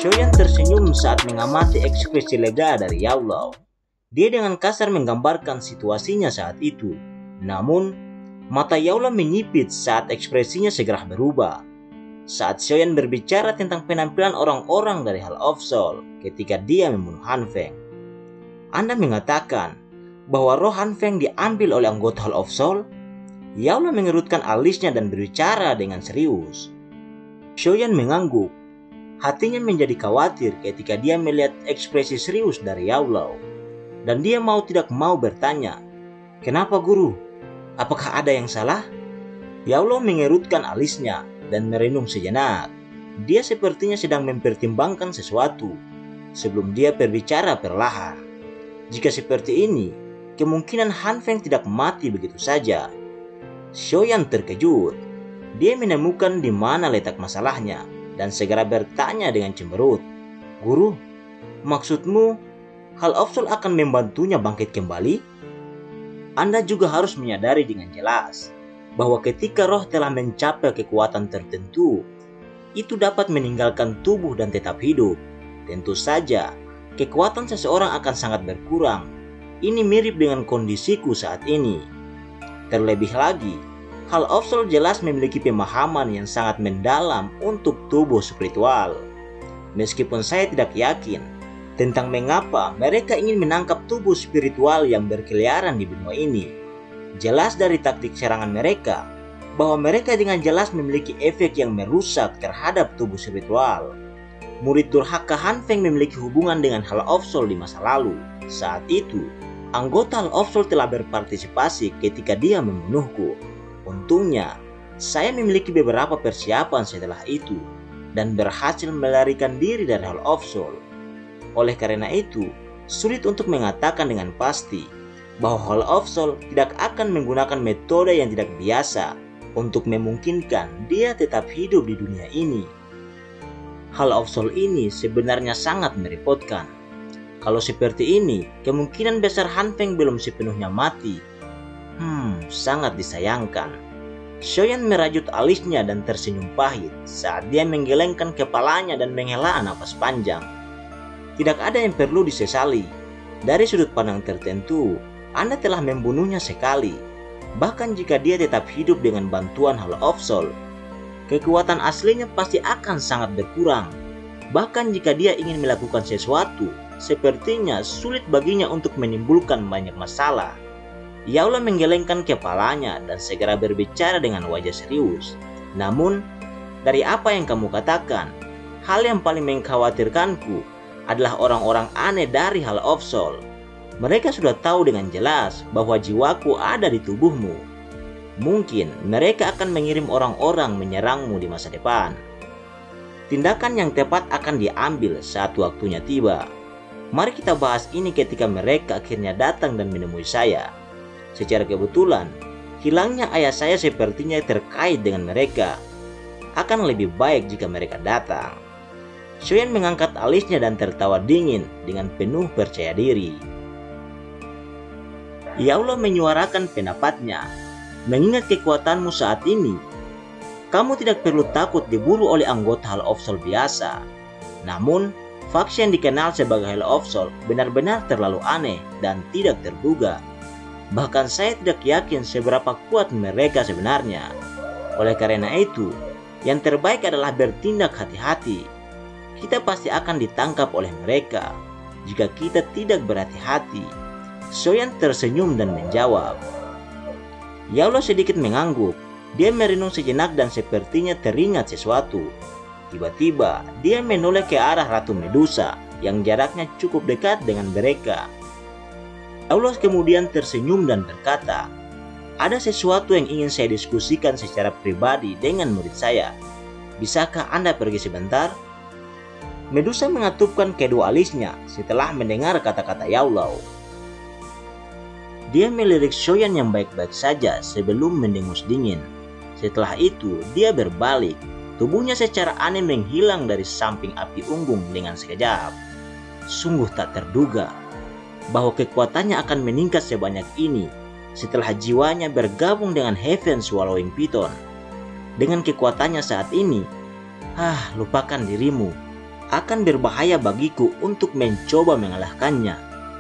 Shoyan tersenyum saat mengamati ekspresi lega dari Yao. Dia dengan kasar menggambarkan situasinya saat itu. Namun, mata Yao menyipit saat ekspresinya segera berubah. Saat Shoyan berbicara tentang penampilan orang-orang dari Hall of Soul ketika dia membunuh Han Feng. Anda mengatakan bahwa roh Han Feng diambil oleh anggota Hall of Soul? Yao mengerutkan alisnya dan berbicara dengan serius. Shoyan mengangguk. Hatinya menjadi khawatir ketika dia melihat ekspresi serius dari Yao. Dan dia mau tidak mau bertanya, "Kenapa guru? Apakah ada yang salah?" Yao mengerutkan alisnya dan merenung sejenak. Dia sepertinya sedang mempertimbangkan sesuatu sebelum dia berbicara perlahan. Jika seperti ini, kemungkinan Han Feng tidak mati begitu saja. Shoyan terkejut. Dia menemukan di mana letak masalahnya dan segera bertanya dengan cemberut, "Guru, maksudmu Hall of Soul akan membantunya bangkit kembali?" Anda juga harus menyadari dengan jelas bahwa ketika roh telah mencapai kekuatan tertentu, itu dapat meninggalkan tubuh dan tetap hidup. Tentu saja, kekuatan seseorang akan sangat berkurang. Ini mirip dengan kondisiku saat ini. Terlebih lagi, Hall of Soul jelas memiliki pemahaman yang sangat mendalam untuk tubuh spiritual. Meskipun saya tidak yakin tentang mengapa mereka ingin menangkap tubuh spiritual yang berkeliaran di benua ini. Jelas dari taktik serangan mereka bahwa mereka dengan jelas memiliki efek yang merusak terhadap tubuh spiritual. Murid durhaka Han Feng memiliki hubungan dengan Hall of Soul di masa lalu. Saat itu, anggota Hall of Soul telah berpartisipasi ketika dia membunuhku. Untungnya, saya memiliki beberapa persiapan setelah itu dan berhasil melarikan diri dari Hall of Soul. Oleh karena itu, sulit untuk mengatakan dengan pasti bahwa Hall of Soul tidak akan menggunakan metode yang tidak biasa untuk memungkinkan dia tetap hidup di dunia ini. Hall of Soul ini sebenarnya sangat merepotkan. Kalau seperti ini, kemungkinan besar Han Feng belum sepenuhnya mati. Sangat disayangkan. Shoyan merajut alisnya dan tersenyum pahit saat dia menggelengkan kepalanya dan menghela napas panjang. Tidak ada yang perlu disesali. Dari sudut pandang tertentu, Anda telah membunuhnya sekali. Bahkan jika dia tetap hidup dengan bantuan Hall of Soul, kekuatan aslinya pasti akan sangat berkurang. Bahkan jika dia ingin melakukan sesuatu, sepertinya sulit baginya untuk menimbulkan banyak masalah. Yao menggelengkan kepalanya dan segera berbicara dengan wajah serius. "Namun, dari apa yang kamu katakan, hal yang paling mengkhawatirkanku adalah orang-orang aneh dari Hall of Soul. Mereka sudah tahu dengan jelas bahwa jiwaku ada di tubuhmu. Mungkin mereka akan mengirim orang-orang menyerangmu di masa depan. Tindakan yang tepat akan diambil saat waktunya tiba. Mari kita bahas ini ketika mereka akhirnya datang dan menemui saya. Secara kebetulan, hilangnya ayah saya sepertinya terkait dengan mereka. Akan lebih baik jika mereka datang." Shoyan mengangkat alisnya dan tertawa dingin dengan penuh percaya diri. Yao menyuarakan pendapatnya. "Mengingat kekuatanmu saat ini, kamu tidak perlu takut diburu oleh anggota Hall of Soul biasa. Namun, faksi yang dikenal sebagai Hall of Soul benar-benar terlalu aneh dan tidak terduga. Bahkan saya tidak yakin seberapa kuat mereka sebenarnya. Oleh karena itu, yang terbaik adalah bertindak hati-hati. Kita pasti akan ditangkap oleh mereka jika kita tidak berhati-hati." Shoyan tersenyum dan menjawab. Yao sedikit mengangguk. Dia merenung sejenak dan sepertinya teringat sesuatu. Tiba-tiba, dia menoleh ke arah Ratu Medusa yang jaraknya cukup dekat dengan mereka. Yao kemudian tersenyum dan berkata, "Ada sesuatu yang ingin saya diskusikan secara pribadi dengan murid saya. Bisakah Anda pergi sebentar?" Medusa mengatupkan kedua alisnya setelah mendengar kata-kata Yao. Dia melirik Shoyan yang baik-baik saja sebelum mendengus dingin. Setelah itu, dia berbalik. Tubuhnya secara aneh menghilang dari samping api unggung dengan sekejap. Sungguh tak terduga bahwa kekuatannya akan meningkat sebanyak ini setelah jiwanya bergabung dengan Heaven Swallowing Python. Dengan kekuatannya saat ini, lupakan dirimu. akan berbahaya bagiku untuk mencoba mengalahkannya,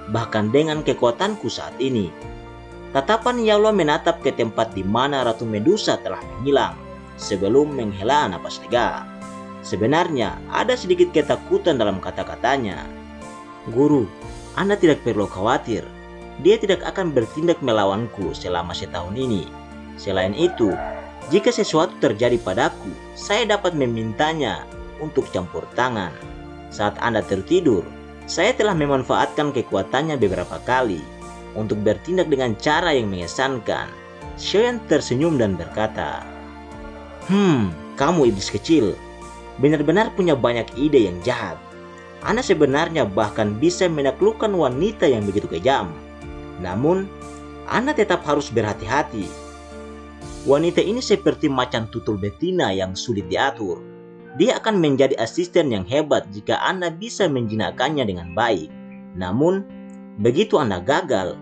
bahkan dengan kekuatanku saat ini. Tatapan Yaula menatap ke tempat di mana Ratu Medusa telah menghilang sebelum menghela napas lega. Sebenarnya ada sedikit ketakutan dalam kata-katanya. Guru, Anda tidak perlu khawatir. Dia tidak akan bertindak melawanku selama setahun ini. Selain itu, jika sesuatu terjadi padaku, saya dapat memintanya untuk campur tangan. Saat Anda tertidur, saya telah memanfaatkan kekuatannya beberapa kali untuk bertindak dengan cara yang mengesankan. Xiaoyan tersenyum dan berkata, kamu iblis kecil. Benar-benar punya banyak ide yang jahat. Anda sebenarnya bahkan bisa menaklukkan wanita yang begitu kejam. Namun, Anda tetap harus berhati-hati. Wanita ini seperti macan tutul betina yang sulit diatur. Dia akan menjadi asisten yang hebat jika Anda bisa menjinakkannya dengan baik. Namun, begitu Anda gagal,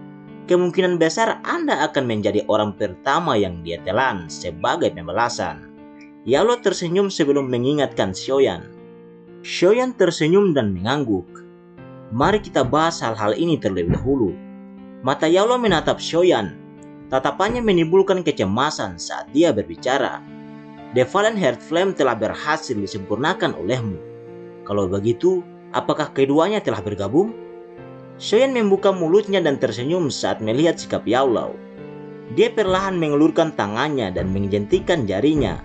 kemungkinan besar Anda akan menjadi orang pertama yang dia telan sebagai pembalasan. Yaula tersenyum sebelum mengingatkan Xiaoyan. Xiaoyan tersenyum dan mengangguk. Mari kita bahas hal-hal ini terlebih dahulu. Mata Yaula menatap Xiaoyan. Tatapannya menimbulkan kecemasan saat dia berbicara. The Fallen Heart Flame telah berhasil disempurnakan olehmu. Kalau begitu, apakah keduanya telah bergabung? Xiaoyan membuka mulutnya dan tersenyum saat melihat sikap Yaula. Dia perlahan mengelurkan tangannya dan menjentikan jarinya.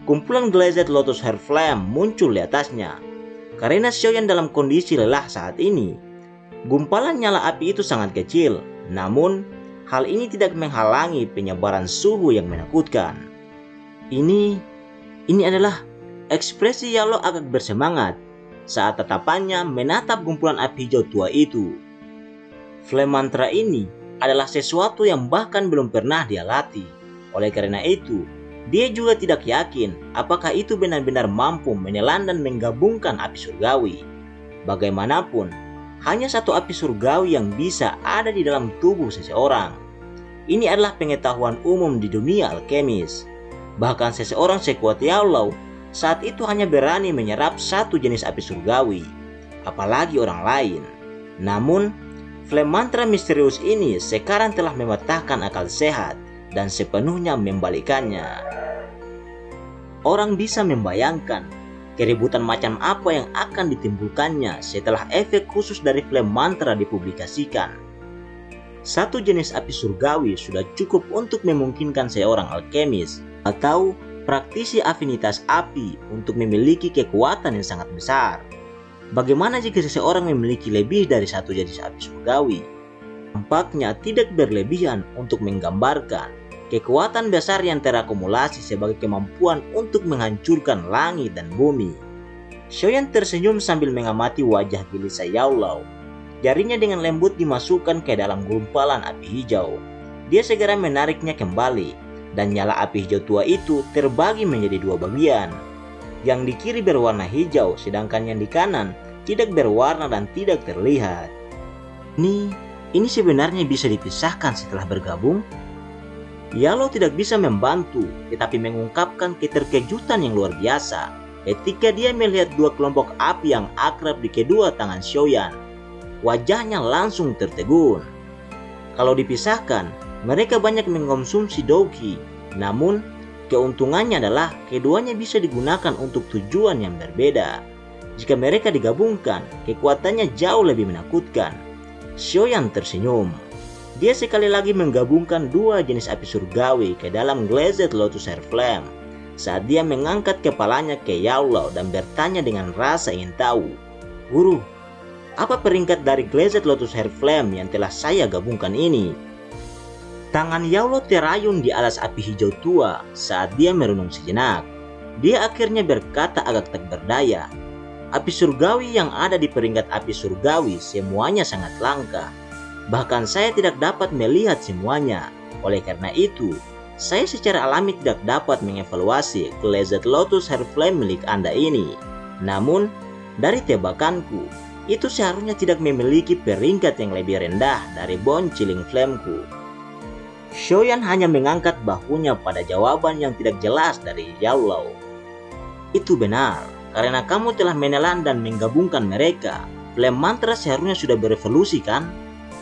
Kumpulan Glazed Lotus Heart Flame muncul di atasnya. Karena Xiaoyan dalam kondisi lelah saat ini, gumpalan nyala api itu sangat kecil. Namun, hal ini tidak menghalangi penyebaran suhu yang menakutkan. Ini adalah ekspresi Yaula agak bersemangat saat tatapannya menatap kumpulan api hijau tua itu. Flame mantra ini adalah sesuatu yang bahkan belum pernah dia latih. Oleh karena itu, dia juga tidak yakin apakah itu benar-benar mampu menelan dan menggabungkan api surgawi. Bagaimanapun, hanya satu api surgawi yang bisa ada di dalam tubuh seseorang. Ini adalah pengetahuan umum di dunia alkemis. Bahkan seseorang sekuat Yaula saat itu hanya berani menyerap satu jenis api surgawi, apalagi orang lain. Namun, flame mantra misterius ini sekarang telah mematahkan akal sehat dan sepenuhnya membalikannya. Orang bisa membayangkan keributan macam apa yang akan ditimbulkannya setelah efek khusus dari flame mantra dipublikasikan. Satu jenis api surgawi sudah cukup untuk memungkinkan seorang alkemis atau praktisi afinitas api untuk memiliki kekuatan yang sangat besar. Bagaimana jika seseorang memiliki lebih dari satu jenis api surgawi? Tampaknya tidak berlebihan untuk menggambarkan kekuatan besar yang terakumulasi sebagai kemampuan untuk menghancurkan langit dan bumi. Xiaoyan tersenyum sambil mengamati wajah gelisah Yaula. Jarinya dengan lembut dimasukkan ke dalam gumpalan api hijau. Dia segera menariknya kembali, dan nyala api hijau tua itu terbagi menjadi dua bagian. Yang di kiri berwarna hijau, sedangkan yang di kanan tidak berwarna dan tidak terlihat. Ini sebenarnya bisa dipisahkan setelah bergabung? Yaula tidak bisa membantu, tetapi mengungkapkan keterkejutan yang luar biasa ketika dia melihat dua kelompok api yang akrab di kedua tangan Xiaoyan. Wajahnya langsung tertegun. Kalau dipisahkan, mereka banyak mengkonsumsi Douqi. Namun, keuntungannya adalah keduanya bisa digunakan untuk tujuan yang berbeda. Jika mereka digabungkan, kekuatannya jauh lebih menakutkan. Xiaoyan tersenyum. Dia sekali lagi menggabungkan dua jenis api surgawi ke dalam Glazed Lotus Heart Flame saat dia mengangkat kepalanya ke Yaula dan bertanya dengan rasa ingin tahu, "Guru, apa peringkat dari Glazed Lotus Heart Flame yang telah saya gabungkan ini?" Tangan Yaula terayun di alas api hijau tua saat dia merenung sejenak. Dia akhirnya berkata agak tak berdaya, "Api surgawi yang ada di peringkat api surgawi semuanya sangat langka. Bahkan saya tidak dapat melihat semuanya. Oleh karena itu, saya secara alami tidak dapat mengevaluasi Glazed Lotus Heart Flame milik Anda ini. Namun, dari tebakanku, itu seharusnya tidak memiliki peringkat yang lebih rendah dari Bone Chilling Flame-ku." Xiaoyan hanya mengangkat bahunya pada jawaban yang tidak jelas dari Yaula. "Itu benar, karena kamu telah menelan dan menggabungkan mereka. Flame Mantra seharusnya sudah berevolusi kan?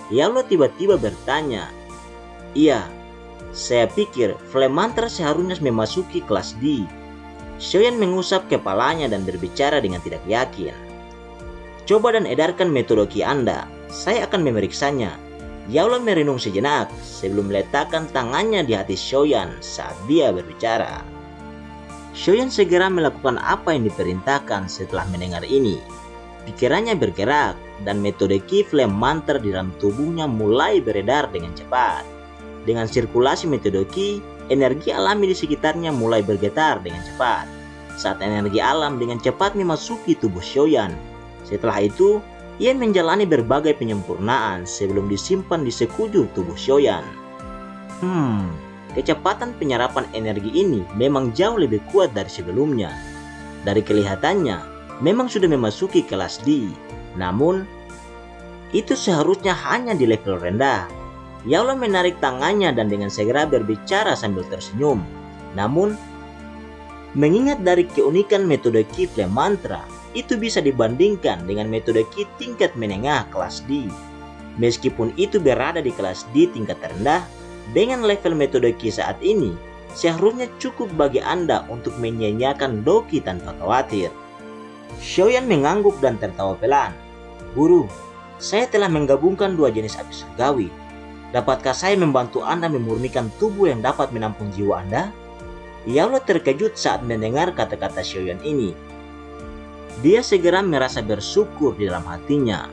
Yaula tiba-tiba bertanya. Iya, saya pikir Flame Mantra seharusnya memasuki kelas D. Xiaoyan mengusap kepalanya dan berbicara dengan tidak yakin. Coba dan edarkan metode Qi Anda, saya akan memeriksanya. Yaula merenung sejenak sebelum meletakkan tangannya di hati Xiaoyan saat dia berbicara. Xiaoyan segera melakukan apa yang diperintahkan setelah mendengar ini. Pikirannya bergerak dan metode Qi Flame Mantra di dalam tubuhnya mulai beredar dengan cepat. Dengan sirkulasi metode Qi, energi alami di sekitarnya mulai bergetar dengan cepat. Saat energi alam dengan cepat memasuki tubuh Xiaoyan. Setelah itu, ia menjalani berbagai penyempurnaan sebelum disimpan di sekujur tubuh Xiaoyan. Kecepatan penyerapan energi ini memang jauh lebih kuat dari sebelumnya. Dari kelihatannya, memang sudah memasuki kelas D. Namun, itu seharusnya hanya di level rendah. Yaula menarik tangannya dan dengan segera berbicara sambil tersenyum. Namun, mengingat dari keunikan metode Qi Flame Mantra, itu bisa dibandingkan dengan metode Qi tingkat menengah kelas D. Meskipun itu berada di kelas D tingkat terendah, dengan level metode Qi saat ini, seharusnya cukup bagi Anda untuk menyanyiakan Doqi tanpa khawatir. Xiaoyan mengangguk dan tertawa pelan. Guru, saya telah menggabungkan dua jenis api surgawi. Dapatkah saya membantu Anda memurnikan tubuh yang dapat menampung jiwa Anda? Yaula terkejut saat mendengar kata-kata Xiaoyan ini. Dia segera merasa bersyukur di dalam hatinya.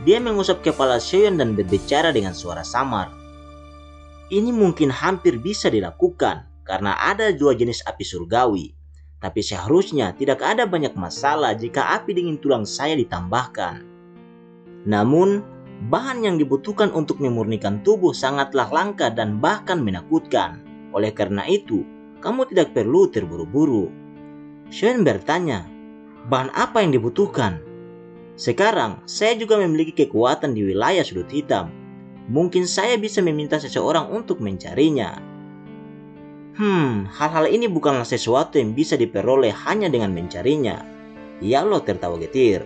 Dia mengusap kepala Xiaoyan dan berbicara dengan suara samar. Ini mungkin hampir bisa dilakukan karena ada dua jenis api surgawi. Tapi seharusnya tidak ada banyak masalah jika api dingin tulang saya ditambahkan. Namun, bahan yang dibutuhkan untuk memurnikan tubuh sangatlah langka dan bahkan menakutkan. Oleh karena itu, kamu tidak perlu terburu-buru. Xiaoyan bertanya, bahan apa yang dibutuhkan? Sekarang, saya juga memiliki kekuatan di wilayah sudut hitam. Mungkin saya bisa meminta seseorang untuk mencarinya. Hal-hal ini bukanlah sesuatu yang bisa diperoleh hanya dengan mencarinya. Yaula tertawa getir.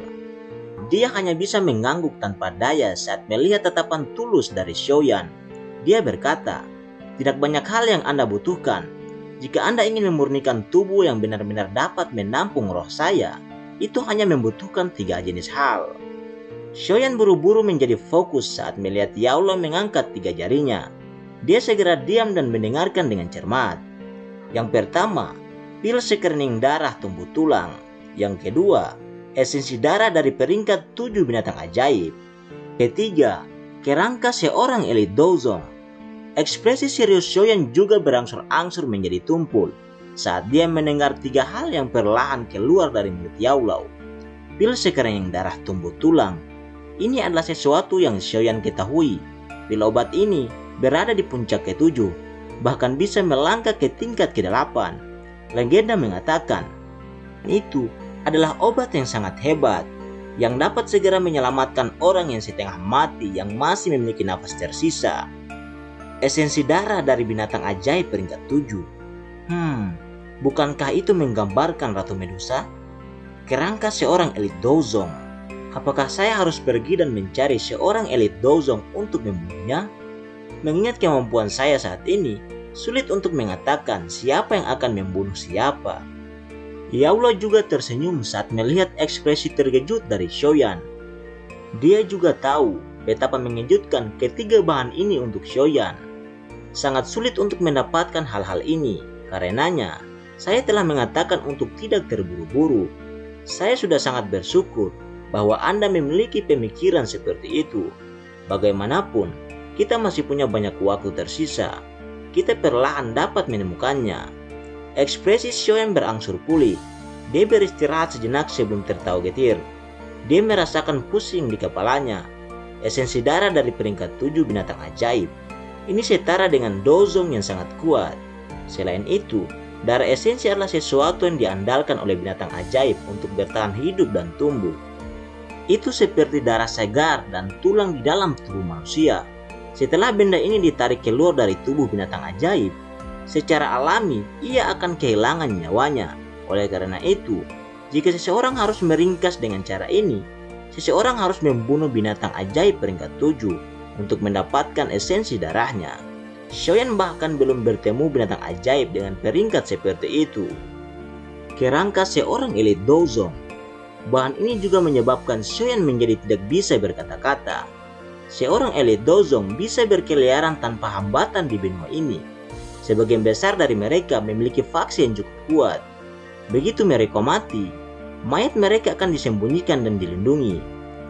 Dia hanya bisa mengangguk tanpa daya saat melihat tatapan tulus dari Xiaoyan. Dia berkata, tidak banyak hal yang Anda butuhkan. Jika Anda ingin memurnikan tubuh yang benar-benar dapat menampung roh saya, itu hanya membutuhkan 3 jenis hal. Xiaoyan buru-buru menjadi fokus saat melihat Yaula mengangkat 3 jarinya. Dia segera diam dan mendengarkan dengan cermat. Yang pertama, pil sekening darah tumbuh tulang. Yang kedua, esensi darah dari peringkat 7 binatang ajaib. Ketiga, kerangka seorang elit Dozong. Ekspresi serius Xiaoyan juga berangsur-angsur menjadi tumpul saat dia mendengar 3 hal yang perlahan keluar dari mulut Yaula. Pil sekening darah tumbuh tulang. Ini adalah sesuatu yang Xiaoyan ketahui. Pil obat ini berada di puncak ke-7, bahkan bisa melangkah ke tingkat ke-8. Legenda mengatakan, itu adalah obat yang sangat hebat, yang dapat segera menyelamatkan orang yang setengah mati yang masih memiliki nafas tersisa. Esensi darah dari binatang ajaib peringkat 7. Bukankah itu menggambarkan Ratu Medusa? Kerangka seorang elit Dozong. Apakah saya harus pergi dan mencari seorang elit Dozong untuk membunuhnya? Mengingat kemampuan saya saat ini, sulit untuk mengatakan siapa yang akan membunuh siapa. Yaula juga tersenyum saat melihat ekspresi terkejut dari Xiaoyan. Dia juga tahu betapa mengejutkan ketiga bahan ini untuk Xiaoyan. Sangat sulit untuk mendapatkan hal-hal ini. Karenanya, saya telah mengatakan untuk tidak terburu-buru. Saya sudah sangat bersyukur bahwa Anda memiliki pemikiran seperti itu. Bagaimanapun, kita masih punya banyak waktu tersisa. Kita perlahan dapat menemukannya. Ekspresi Xiaoyan berangsur pulih. Dia beristirahat sejenak sebelum tertawa getir. Dia merasakan pusing di kepalanya. Esensi darah dari peringkat 7 binatang ajaib. Ini setara dengan Dozong yang sangat kuat. Selain itu, darah esensi adalah sesuatu yang diandalkan oleh binatang ajaib untuk bertahan hidup dan tumbuh. Itu seperti darah segar dan tulang di dalam tubuh manusia. Setelah benda ini ditarik keluar dari tubuh binatang ajaib, secara alami ia akan kehilangan nyawanya. Oleh karena itu, Jika seseorang harus meringkas dengan cara ini, seseorang harus membunuh binatang ajaib peringkat 7 untuk mendapatkan esensi darahnya. Shoyan bahkan belum bertemu binatang ajaib dengan peringkat seperti itu. Kerangka seorang elit Dozong. Bahan ini juga menyebabkan Shoyan menjadi tidak bisa berkata-kata. Seorang elit Dozong bisa berkeliaran tanpa hambatan di benua ini. Sebagian besar dari mereka memiliki faksi yang cukup kuat. Begitu mereka mati, mayat mereka akan disembunyikan dan dilindungi.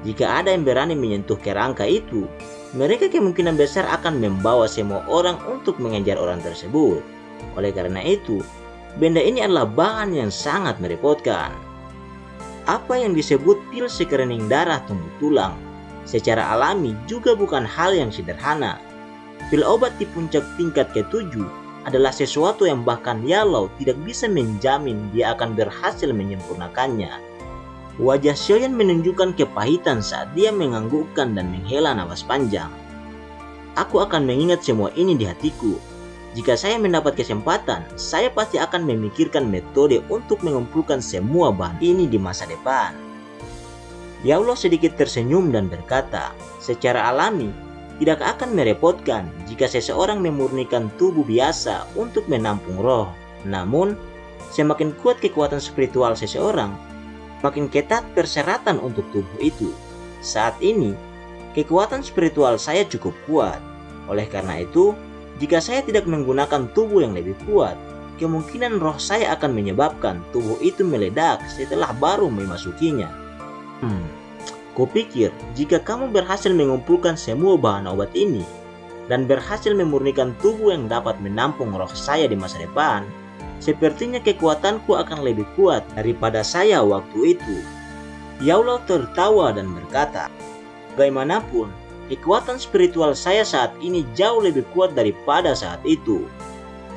Jika ada yang berani menyentuh kerangka itu, mereka kemungkinan besar akan membawa semua orang untuk mengejar orang tersebut. Oleh karena itu, benda ini adalah bahan yang sangat merepotkan. Apa yang disebut pil sekerening darah tumbuh tulang secara alami juga bukan hal yang sederhana. Pil obat di puncak tingkat ke-7 adalah sesuatu yang bahkan Yallow tidak bisa menjamin dia akan berhasil menyempurnakannya. Wajah Shoyan menunjukkan kepahitan saat dia menganggukkan dan menghela napas panjang. Aku akan mengingat semua ini di hatiku. Jika saya mendapat kesempatan, saya pasti akan memikirkan metode untuk mengumpulkan semua bahan ini di masa depan. Yallow sedikit tersenyum dan berkata, secara alami, tidak akan merepotkan jika seseorang memurnikan tubuh biasa untuk menampung roh. Namun, semakin kuat kekuatan spiritual seseorang, makin ketat persyaratan untuk tubuh itu. Saat ini, kekuatan spiritual saya cukup kuat. Oleh karena itu, jika saya tidak menggunakan tubuh yang lebih kuat, kemungkinan roh saya akan menyebabkan tubuh itu meledak setelah baru memasukinya. Kupikir jika kamu berhasil mengumpulkan semua bahan obat ini dan berhasil memurnikan tubuh yang dapat menampung roh saya di masa depan, sepertinya kekuatanku akan lebih kuat daripada saya waktu itu. Yallow tertawa dan berkata, bagaimanapun, kekuatan spiritual saya saat ini jauh lebih kuat daripada saat itu.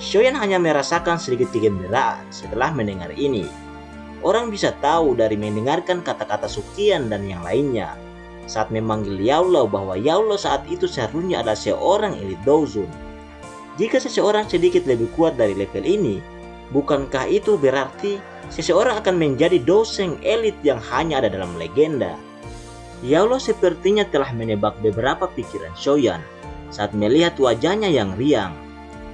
Shoyan hanya merasakan sedikit kegembiraan setelah mendengar ini. Orang bisa tahu dari mendengarkan kata-kata Sukian dan yang lainnya saat memanggil Yallow bahwa Yallow saat itu seharusnya adalah seorang elit Dozun. Jika seseorang sedikit lebih kuat dari level ini, bukankah itu berarti seseorang akan menjadi Doseng elit yang hanya ada dalam legenda? Yallow sepertinya telah menebak beberapa pikiran Shoyan saat melihat wajahnya yang riang.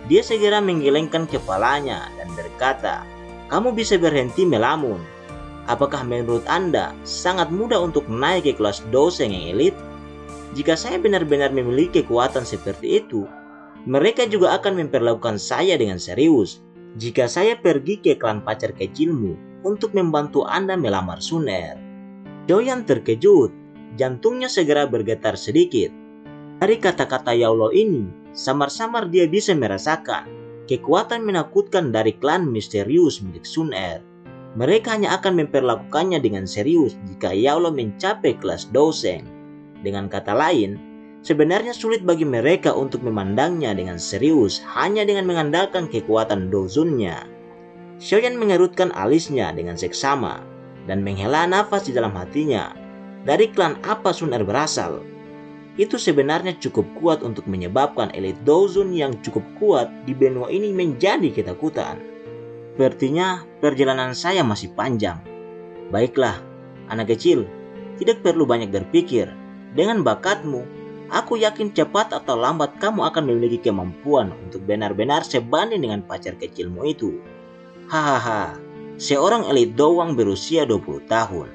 Dia segera menggelengkan kepalanya dan berkata, kamu bisa berhenti melamun. Apakah menurut Anda sangat mudah untuk naik ke kelas Doseng yang elit? Jika saya benar-benar memiliki kekuatan seperti itu, mereka juga akan memperlakukan saya dengan serius. Jika saya pergi ke klan pacar kecilmu untuk membantu Anda melamar Sun Er. Shoyan terkejut, jantungnya segera bergetar sedikit. Dari kata-kata Yallow ini, samar-samar dia bisa merasakan kekuatan menakutkan dari klan misterius milik Sun Er. Mereka hanya akan memperlakukannya dengan serius jika Yallow mencapai kelas Doseng. Dengan kata lain, sebenarnya sulit bagi mereka untuk memandangnya dengan serius hanya dengan mengandalkan kekuatan Dozunnya. Shoyan mengerutkan alisnya dengan seksama dan menghela nafas di dalam hatinya. Dari klan apa Sun Er berasal? Itu sebenarnya cukup kuat untuk menyebabkan elit Dozun yang cukup kuat di benua ini menjadi ketakutan. Sepertinya perjalanan saya masih panjang. Baiklah, anak kecil, tidak perlu banyak berpikir. Dengan bakatmu, aku yakin cepat atau lambat kamu akan memiliki kemampuan untuk benar-benar sebanding dengan pacar kecilmu itu. Hahaha, seorang elit doang berusia 20 tahun.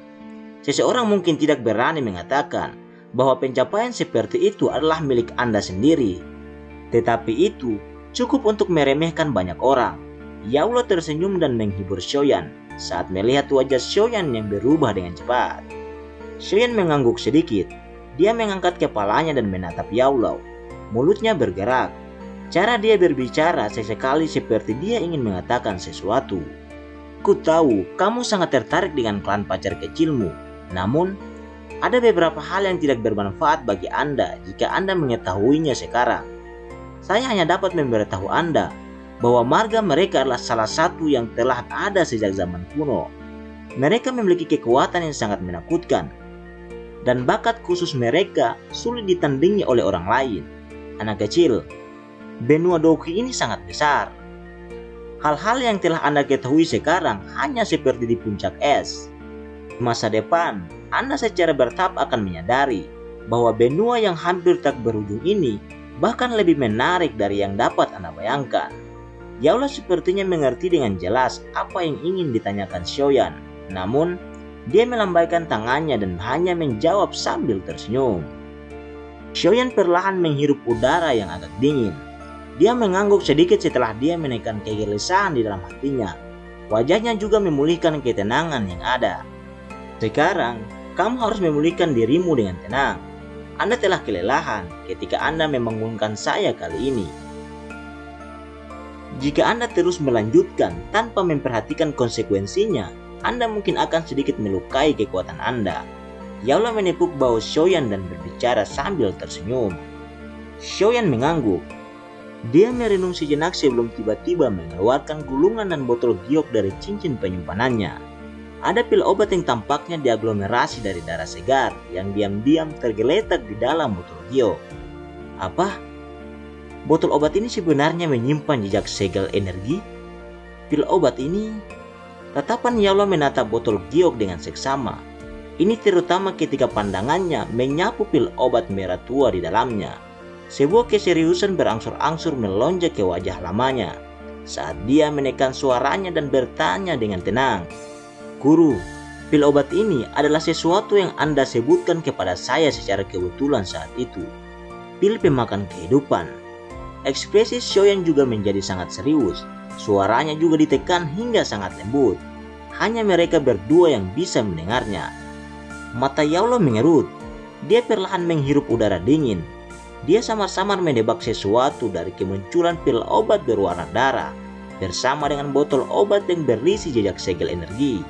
Seseorang mungkin tidak berani mengatakan bahwa pencapaian seperti itu adalah milik Anda sendiri. Tetapi itu cukup untuk meremehkan banyak orang. Yallow tersenyum dan menghibur Shoyan saat melihat wajah Shoyan yang berubah dengan cepat. Shoyan mengangguk sedikit. Dia mengangkat kepalanya dan menatap Yallow. Mulutnya bergerak. Cara dia berbicara sesekali seperti dia ingin mengatakan sesuatu. Ku tahu kamu sangat tertarik dengan klan pacar kecilmu. Namun, ada beberapa hal yang tidak bermanfaat bagi Anda jika Anda mengetahuinya sekarang. Saya hanya dapat memberitahu Anda bahwa marga mereka adalah salah satu yang telah ada sejak zaman kuno. Mereka memiliki kekuatan yang sangat menakutkan, dan bakat khusus mereka sulit ditandingi oleh orang lain. Anak kecil, benua Doki ini sangat besar. Hal-hal yang telah Anda ketahui sekarang hanya seperti di puncak es. Masa depan, Anda secara bertahap akan menyadari bahwa benua yang hampir tak berujung ini bahkan lebih menarik dari yang dapat Anda bayangkan. Ya Allah sepertinya mengerti dengan jelas apa yang ingin ditanyakan Shoyan. Namun, dia melambaikan tangannya dan hanya menjawab sambil tersenyum. Shoyan perlahan menghirup udara yang agak dingin. Dia mengangguk sedikit setelah dia menekan kegelisahan di dalam hatinya. Wajahnya juga memulihkan ketenangan yang ada. Sekarang, kamu harus memulihkan dirimu dengan tenang. Anda telah kelelahan ketika Anda membangunkan saya kali ini. Jika Anda terus melanjutkan tanpa memperhatikan konsekuensinya, Anda mungkin akan sedikit melukai kekuatan Anda. Ya Allah menepuk bahu Shoyan dan berbicara sambil tersenyum. Shoyan mengangguk. Dia merenung sejenak sebelum tiba-tiba mengeluarkan gulungan dan botol giok dari cincin penyimpanannya. Ada pil obat yang tampaknya diaglomerasi dari darah segar yang diam-diam tergeletak di dalam botol giok. Apa? Botol obat ini sebenarnya menyimpan jejak segel energi? Pil obat ini... Tatapan Ya Allah menatap botol giok dengan seksama. Ini terutama ketika pandangannya menyapu pil obat merah tua di dalamnya. Sebuah keseriusan berangsur-angsur melonjak ke wajah lamanya saat dia menekan suaranya dan bertanya dengan tenang. Guru, pil obat ini adalah sesuatu yang Anda sebutkan kepada saya secara kebetulan saat itu. Pil pemakan kehidupan. Ekspresi Shoyan juga menjadi sangat serius. Suaranya juga ditekan hingga sangat lembut. Hanya mereka berdua yang bisa mendengarnya. Mata Ya Allah mengerut. Dia perlahan menghirup udara dingin. Dia samar-samar menebak sesuatu dari kemunculan pil obat berwarna darah bersama dengan botol obat yang berisi jejak segel energi.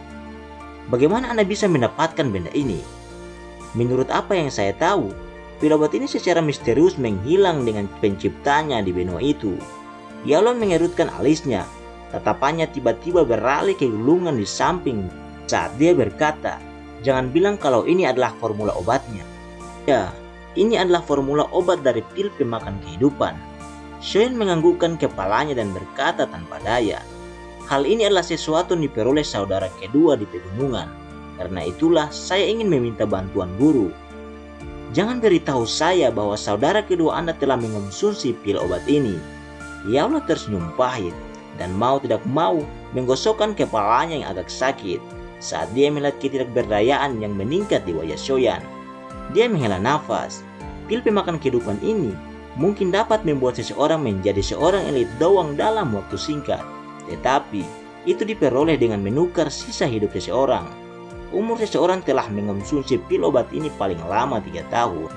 Bagaimana Anda bisa mendapatkan benda ini? Menurut apa yang saya tahu, pil obat ini secara misterius menghilang dengan penciptanya di benua itu. Ya Allah mengerutkan alisnya. Tatapannya tiba-tiba beralih ke gulungan di samping saat dia berkata, "Jangan bilang kalau ini adalah formula obatnya." Ya, ini adalah formula obat dari pil pemakan kehidupan. Shoyan menganggukkan kepalanya dan berkata tanpa daya, "Hal ini adalah sesuatu yang diperoleh saudara kedua di pegunungan. Karena itulah saya ingin meminta bantuan guru. Jangan beritahu saya bahwa saudara kedua Anda telah mengonsumsi pil obat ini." Ya Allah tersenyum pahit dan mau tidak mau menggosokkan kepalanya yang agak sakit saat dia melihat ketidakberdayaan yang meningkat di wajah Shoyan. Dia menghela nafas. Pil pemakan kehidupan ini mungkin dapat membuat seseorang menjadi seorang elit doang dalam waktu singkat. Tetapi itu diperoleh dengan menukar sisa hidup seseorang. Umur seseorang telah mengonsumsi pil obat ini paling lama 3 tahun.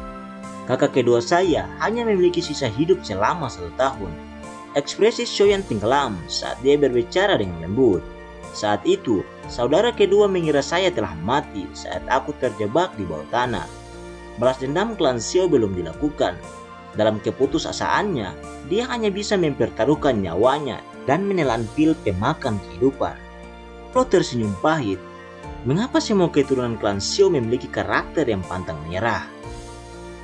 Kakak kedua saya hanya memiliki sisa hidup selama 1 tahun. Ekspresi Shoyan tenggelam saat dia berbicara dengan lembut. Saat itu, saudara kedua mengira saya telah mati saat aku terjebak di bawah tanah. Balas dendam klan Xiao belum dilakukan. Dalam keputusasaannya, dia hanya bisa mempertaruhkan nyawanya dan menelan pil pemakan kehidupan. Lo tersenyum pahit. Mengapa semua keturunan klan Xiao memiliki karakter yang pantang menyerah?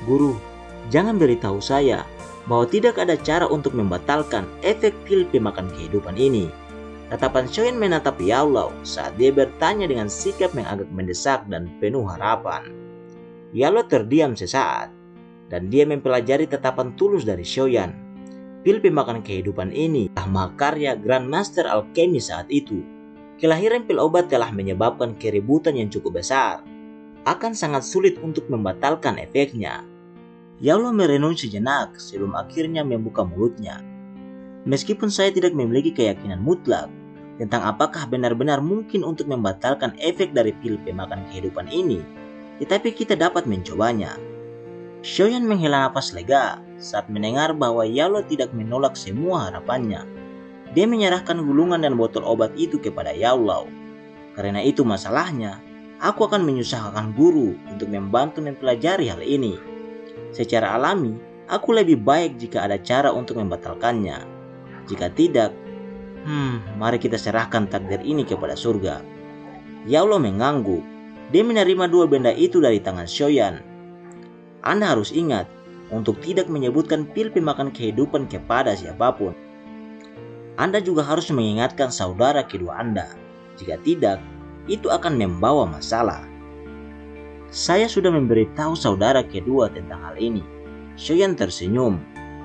Guru, jangan beritahu saya bahwa tidak ada cara untuk membatalkan efek pil pemakan kehidupan ini. Tatapan Shoyan menatap Ya Allah saat dia bertanya dengan sikap yang agak mendesak dan penuh harapan. Ya Allah terdiam sesaat, dan dia mempelajari tatapan tulus dari Shoyan. Pil pemakan kehidupan ini adalah mahakarya Grandmaster Alchemy saat itu. Kelahiran pil obat telah menyebabkan keributan yang cukup besar. Akan sangat sulit untuk membatalkan efeknya. Ya Allah merenung sejenak sebelum akhirnya membuka mulutnya. Meskipun saya tidak memiliki keyakinan mutlak tentang apakah benar-benar mungkin untuk membatalkan efek dari pil pemakan kehidupan ini, tetapi kita dapat mencobanya. Shoyan menghela napas lega saat mendengar bahwa Ya Allah tidak menolak semua harapannya. Dia menyerahkan gulungan dan botol obat itu kepada Ya Allah. Karena itu masalahnya, aku akan menyusahkan guru untuk membantu mempelajari hal ini. Secara alami, aku lebih baik jika ada cara untuk membatalkannya. Jika tidak, mari kita serahkan takdir ini kepada surga. Ya Allah mengangguk. Dia menerima 2 benda itu dari tangan Shoyan. Anda harus ingat untuk tidak menyebutkan pil pemakan kehidupan kepada siapapun. Anda juga harus mengingatkan saudara kedua Anda. Jika tidak, itu akan membawa masalah. Saya sudah memberitahu saudara kedua tentang hal ini. Shoyan tersenyum.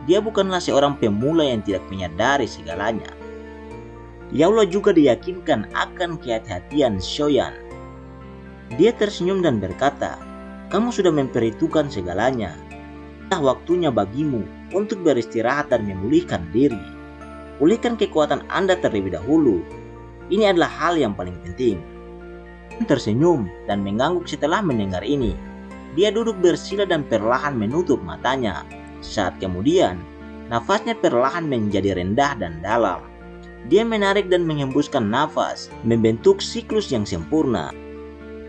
Dia bukanlah seorang pemula yang tidak menyadari segalanya. Yaula juga diyakinkan akan kehati-hatian Shoyan. Dia tersenyum dan berkata, "Kamu sudah memperhitungkan segalanya. Sudah waktunya bagimu untuk beristirahat dan memulihkan diri. Pulihkan kekuatan Anda terlebih dahulu. Ini adalah hal yang paling penting." Tersenyum dan mengangguk setelah mendengar ini. Dia duduk bersila dan perlahan menutup matanya. Saat kemudian, nafasnya perlahan menjadi rendah dan dalam. Dia menarik dan menghembuskan nafas, membentuk siklus yang sempurna.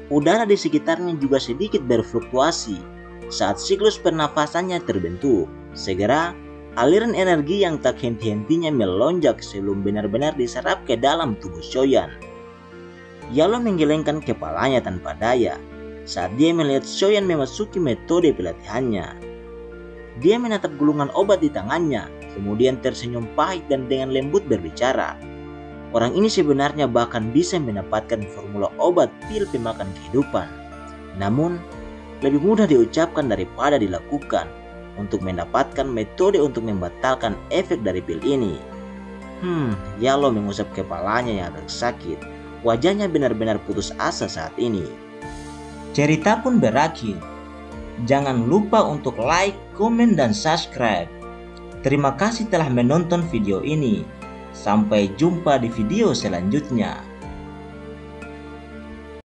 Udara di sekitarnya juga sedikit berfluktuasi. Saat siklus pernafasannya terbentuk, segera aliran energi yang tak henti-hentinya melonjak sebelum benar-benar diserap ke dalam tubuh Shoyan. Yaula menggelengkan kepalanya tanpa daya saat dia melihat Shoyan memasuki metode pelatihannya. Dia menatap gulungan obat di tangannya, kemudian tersenyum pahit dan dengan lembut berbicara. Orang ini sebenarnya bahkan bisa mendapatkan formula obat pil pemakan kehidupan. Namun, lebih mudah diucapkan daripada dilakukan untuk mendapatkan metode untuk membatalkan efek dari pil ini. Yaula mengusap kepalanya yang agak sakit. Wajahnya benar-benar putus asa saat ini. Cerita pun berakhir. Jangan lupa untuk like, komen, dan subscribe. Terima kasih telah menonton video ini. Sampai jumpa di video selanjutnya.